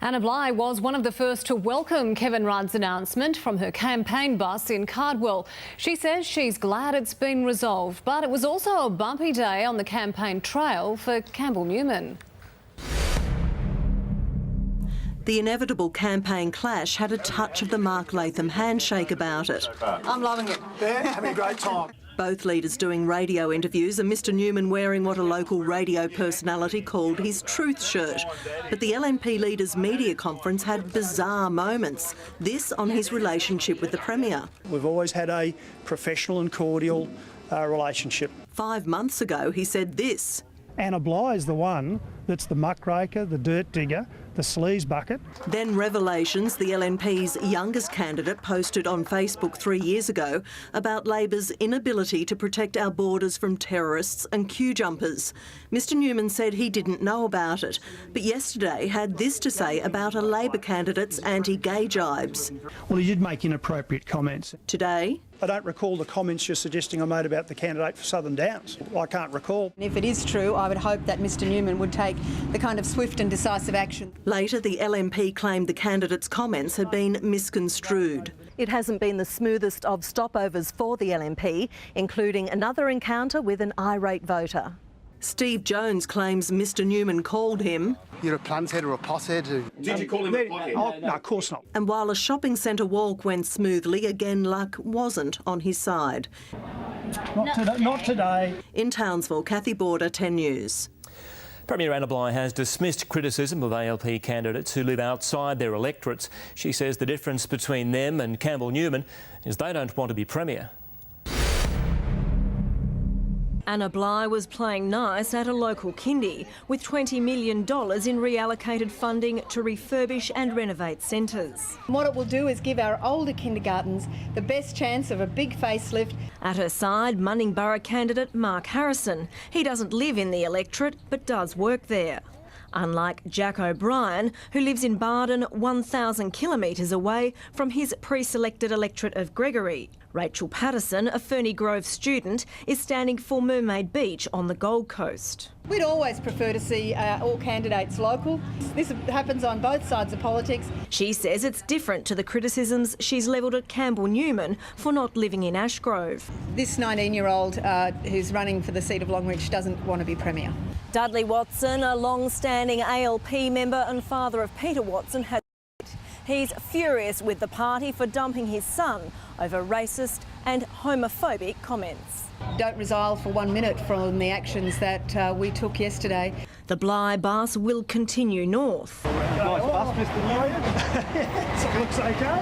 Anna Bligh was one of the first to welcome Kevin Rudd's announcement from her campaign bus in Cardwell. She says she's glad it's been resolved, but it was also a bumpy day on the campaign trail for Campbell Newman. The inevitable campaign clash had a touch of the Mark Latham handshake about it. I'm loving it. Yeah, having a great time. Both leaders doing radio interviews and Mr Newman wearing what a local radio personality called his truth shirt. But the LNP leaders' media conference had bizarre moments. This on his relationship with the Premier. We've always had a professional and cordial relationship. 5 months ago he said this. Anna Bligh is the one that's the muckraker, the dirt digger, the sleaze bucket. Then revelations the LNP's youngest candidate posted on Facebook 3 years ago about Labor's inability to protect our borders from terrorists and queue jumpers. Mr Newman said he didn't know about it, but yesterday had this to say about a Labor candidate's anti-gay jibes. Well, he did make inappropriate comments. Today, I don't recall the comments you're suggesting I made about the candidate for Southern Downs. I can't recall. If it is true, I would hope that Mr Newman would take the kind of swift and decisive action. Later, the LNP claimed the candidate's comments had been misconstrued. It hasn't been the smoothest of stopovers for the LNP, including another encounter with an irate voter. Steve Jones claims Mr Newman called him... You're a planthead or a pothead. Did you call him a pothead? Oh, no, of course not. And while a shopping centre walk went smoothly, again luck wasn't on his side. Not today. In Townsville, Kathy Border, 10 News. Premier Anna Bligh has dismissed criticism of ALP candidates who live outside their electorates. She says the difference between them and Campbell Newman is they don't want to be Premier. Anna Bligh was playing nice at a local kindy with $20 million in reallocated funding to refurbish and renovate centres. What it will do is give our older kindergartens the best chance of a big facelift. At her side, Munningborough candidate Mark Harrison. He doesn't live in the electorate but does work there. Unlike Jack O'Brien, who lives in Barden, 1,000 kilometres away from his pre-selected electorate of Gregory. Rachel Patterson, a Ferny Grove student, is standing for Mermaid Beach on the Gold Coast. We'd always prefer to see all candidates local. This happens on both sides of politics. She says it's different to the criticisms she's levelled at Campbell Newman for not living in Ashgrove. This 19-year-old who's running for the seat of Longreach doesn't want to be Premier. Dudley Watson, a long-standing ALP member and father of Peter Watson, has he's furious with the party for dumping his son over racist and homophobic comments. Don't resile for 1 minute from the actions that we took yesterday. The Bligh bus will continue north. Nice bus, Mr Newman. Looks okay.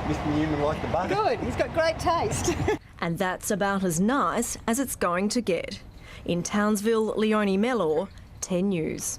Mr Newman liked the bus. Good, he's got great taste. And that's about as nice as it's going to get. In Townsville, Leonie Mellor, 10 News.